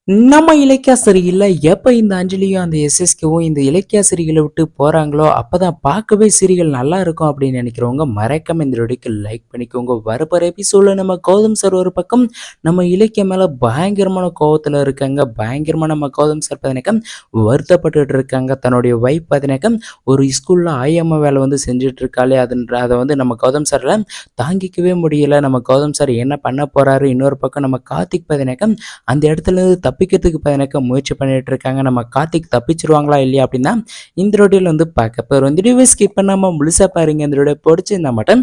நம்ம இலக்கியாசிரியர்ல எப்ப இந்த அஞ்சலியும் அந்த எஸ்எஸ்கேவும் இந்த இலக்கியாசிரியர்களை விட்டு போறாங்களோ அப்பதான் பார்க்கவே சீரியல் நல்லா இருக்கும் அப்படின்னு நினைக்கிறவங்க மறக்காம இந்த வீடியோக்கு லைக் பண்ணிக்கோங்க. வரப்போற எபிசோட்ல நம்ம கௌதம் சார் ஒரு பக்கம் நம்ம இலக்கிய மேல பயங்கரமான கோவத்துல இருக்காங்க. பயங்கரமா நம்ம கௌதம் சார் பார்த்தீங்கன்னாக்கா வருத்தப்பட்டுட்டு இருக்காங்க. தன்னுடைய வைஃப் பார்த்தீங்கன்னாக்கா ஒரு ஸ்கூல்ல ஆயம்மா வேலை வந்து செஞ்சுட்டு இருக்காளே அதை வந்து நம்ம கௌதம் சார்ல தாங்கிக்கவே முடியல. நம்ம கௌதம் சார் என்ன பண்ண போறாரு. இன்னொரு பக்கம் நம்ம கார்த்திக் பார்த்தீங்கன்னாக்கா அந்த இடத்துல இருந்து தப்பிக்கிறதுக்கு எனக்கு முயற்சி பண்ணிட்டு இருக்காங்க. நம்ம கார்த்திக் தப்பிச்சிருவாங்களா இல்லையா அப்படின்னா இந்த வீடியோவில் வந்து பார்க்க போகிறோம். இந்த வீடியோவை ஸ்கிப் பண்ணாமல் முழுசாக பாருங்க. இந்த வீடியோ பிடிச்சிருந்தா மட்டும்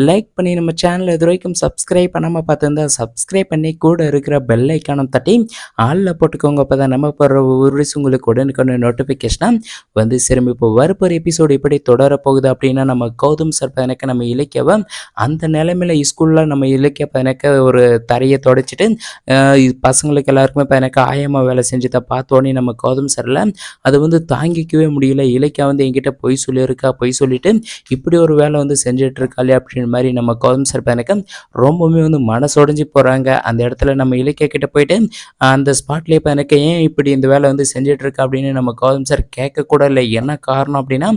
லைக் பண்ணி நம்ம சேனல் இது வரைக்கும் சப்ஸ்கிரைப் பண்ணாமல் பார்த்துருந்தா சப்ஸ்கிரைப் பண்ணி கூட இருக்கிற பெல் ஐக்கானம் தட்டி ஆளில் போட்டுக்கோங்க. அப்போ தான் நம்ம போகிற ஒரு உங்களுக்கு உடனுக்குன்னு நோட்டிஃபிகேஷனாக வந்து சிறுமி இப்போ வரப்போகிற எபிசோடு எப்படி தொடர போகுது அப்படின்னா நம்ம கௌதம் சார் எனக்கு நம்ம இலக்கியவை அந்த நிலைமையில ஸ்கூலில் நம்ம இலக்கிய எனக்கு ஒரு தரையை தொடச்சிட்டு பசங்களுக்கு எல்லாருக்குமே இப்போ எனக்கு ஆயம்மா வேலை செஞ்சதை பார்த்தோன்னே நம்ம கௌதம் சாரில் அதை வந்து தாங்கிக்கவே முடியல. இலக்கியா வந்து என்கிட்ட பொய் சொல்லியிருக்கா, பொய் சொல்லிட்டு இப்படி ஒரு வேலை வந்து செஞ்சுட்டு இருக்காளே அப்படின்னு மாதிரி நம்ம கௌதம் சார் எனக்கு ரொம்பவுமே வந்து மனசொடைஞ்சு போகிறாங்க. அந்த இடத்துல நம்ம இலக்கிய கிட்ட போயிட்டு அந்த ஸ்பாட்லேயே இப்போ எனக்கு ஏன் இப்படி இந்த வேலை வந்து செஞ்சுட்டு இருக்கா அப்படின்னு நம்ம கௌதம் சார் கேட்கக்கூட இல்லை. என்ன காரணம் அப்படின்னா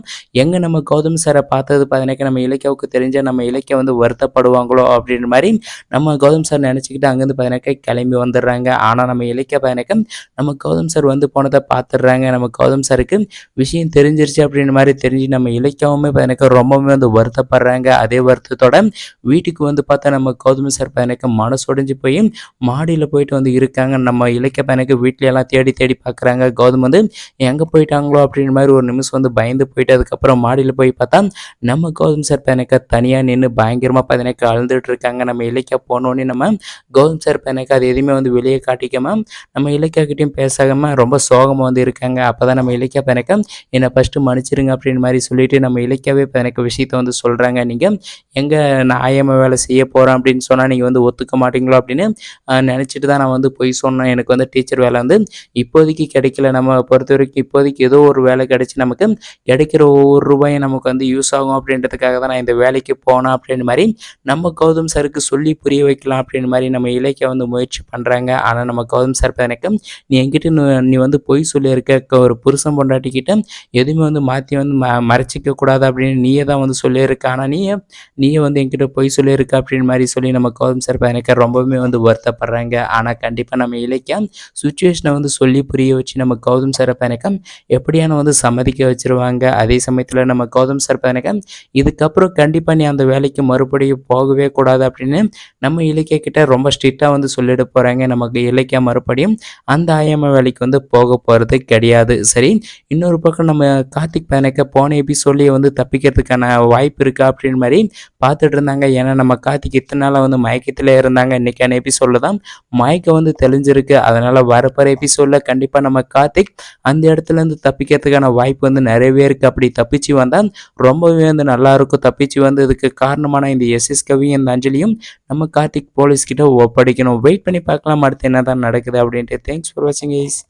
எங்கே நம்ம கௌதம் சாரை பார்த்தது பார்த்தீங்கன்னா நம்ம இலக்கியாவுக்கு தெரிஞ்ச நம்ம இலக்கிய வந்து வருத்தப்படுவாங்களோ அப்படின்ற மாதிரி நம்ம கௌதம் சார் நினச்சிக்கிட்டு அங்கேருந்து பார்த்தீங்கன்னா கிளம்பி வந்துடுறாங்க. ஆனால் நம்ம இலக்கிய பயணக்க நம்ம கௌதம் சார் வந்து போனதை பார்த்துடுறாங்க. நம்ம கௌதம் சாருக்கு விஷயம் தெரிஞ்சிருச்சு அப்படின்ற மாதிரி தெரிஞ்சு நம்ம இலக்கியவுமே பயணக்க ரொம்பவுமே வந்து வருத்தப்படுறாங்க. அதே வருத்தத்தோட வீட்டுக்கு வந்து பார்த்தா நம்ம கௌதம் சார் பயணக்க மனசொடைஞ்சு போய் மாடியில் போயிட்டு வந்து இருக்காங்க. நம்ம இலக்கிய பயணக்க வீட்லையெல்லாம் தேடி தேடி பார்க்குறாங்க. கௌதம் வந்து எங்கே போயிட்டாங்களோ அப்படின்ற மாதிரி ஒரு நிமிஷம் வந்து பயந்து போயிட்டு அதுக்கப்புறம் மாடியில் போய் பார்த்தா நம்ம கௌதம் சார் பயணக்க தனியாக நின்று பயங்கரமாக பயணக்க அழுதுட்டு இருக்காங்க. நம்ம இலக்கிய போனோடனே நம்ம கௌதம் சார் பயணக்க அது எதுவுமே வந்து வெளியே காட்டிக்காம நம்ம இலக்கியக்கிட்டையும் பேசாமல் ரொம்ப சோகமாக வந்து இருக்காங்க. அப்போ தான் நம்ம இலக்கிய பயணக்க என்னை ஃபஸ்ட்டு மன்னிச்சிருங்க அப்படின்னு மாதிரி சொல்லிட்டு நம்ம இலக்கியாவே பயணக்க விஷயத்தை வந்து சொல்கிறாங்க. நீங்கள் எங்கே நான் ஆயம்மா வேலை செய்ய போகிறேன் அப்படின்னு சொன்னால் நீங்கள் வந்து ஒத்துக்க மாட்டீங்களோ அப்படின்னு நினச்சிட்டு தான் நான் வந்து போய் சொன்னேன். எனக்கு வந்து டீச்சர் வேலை வந்து இப்போதைக்கு கிடைக்கல. நம்ம பொறுத்த வரைக்கும் இப்போதைக்கு ஏதோ ஒரு வேலை கிடைச்சி நமக்கு கிடைக்கிற ஒவ்வொரு ரூபாயும் நமக்கு வந்து யூஸ் ஆகும் அப்படின்றதுக்காக தான் நான் இந்த வேலைக்கு போனேன் அப்படின்னு மாதிரி நம்ம கௌதம் சாருக்கு சொல்லி புரிய வைக்கலாம் அப்படின்னு மாதிரி நம்ம இலக்கிய வந்து முயற்சி பண்ணுறாங்க. ஆனால் நம்ம கௌதம் சார் எனக்கு நீ என்கிட்ட நீ வந்து பொய் சொல்லியிருக்க ஒரு புருஷன் பொண்டாட்டிக்கிட்ட எதுவுமே வந்து மாற்றி வந்து மறைச்சிக்க கூடாது அப்படின்னு நீயே தான் வந்து சொல்லியிருக்க. ஆனால் நீயே வந்து என்கிட்ட பொய் சொல்லியிருக்க அப்படின்னு மாதிரி சொல்லி நம்ம கௌதம் சார் எனக்கு ரொம்பவுமே வந்து வருத்தப்படுறாங்க. ஆனால் கண்டிப்பாக நம்ம இலக்கிய சுச்சுவேஷனை வந்து சொல்லி புரிய வச்சு நம்ம கௌதம் சார் எனக்கு எப்படியான வந்து சம்மதிக்க வச்சுருவாங்க. அதே சமயத்தில் நம்ம கௌதம் சார் எனக்கு இதுக்கப்புறம் கண்டிப்பாக நீ அந்த வேலைக்கு மறுபடியும் போகவே கூடாது அப்படின்னு நம்ம இலக்கிய கிட்ட ரொம்ப ஸ்ட்ரிக்டாக வந்து சொல்லிட போகிறாங்க. நமக்கு இலக்கிய மறுபடியும் அந்த ஆயம்மா வேலைக்கு வந்து போக போகிறது கிடையாது. சரி, இன்னொரு பக்கம் நம்ம கார்த்திக் பயணக்க போன எபிசோட்லேயே வந்து தப்பிக்கிறதுக்கான வாய்ப்பு இருக்கா அப்படின்னு மாதிரி பார்த்துட்டு இருந்தாங்க. ஏன்னா நம்ம கார்த்திக் இத்தனை நாளாக வந்து மயக்கத்திலே இருந்தாங்க. இன்றைக்கான எபிசோடில் தான் மயக்கம் வந்து தெளிஞ்சிருக்கு. அதனால் வரப்போகிற எபிசோடில் கண்டிப்பாக நம்ம கார்த்திக் அந்த இடத்துலேருந்து தப்பிக்கிறதுக்கான வாய்ப்பு வந்து நிறையவே இருக்குது. அப்படி தப்பிச்சு வந்தால் ரொம்பவே வந்து நல்லாயிருக்கும். தப்பிச்சு வந்து இதுக்கு காரணமான இந்த எஸ்எஸ்கேவையும் இந்த அஞ்சலியும் நம்ம கார்த்திக் போலீஸ்கிட்ட ஒப்படைக்கணும். வெயிட் பண்ணி பார்க்கலாம் அடுத்து என்ன தான் நடக்குது அப்படின்ட்டு. தேங்க்ஸ் ஃபார் வாட்சிங் கைஸ்.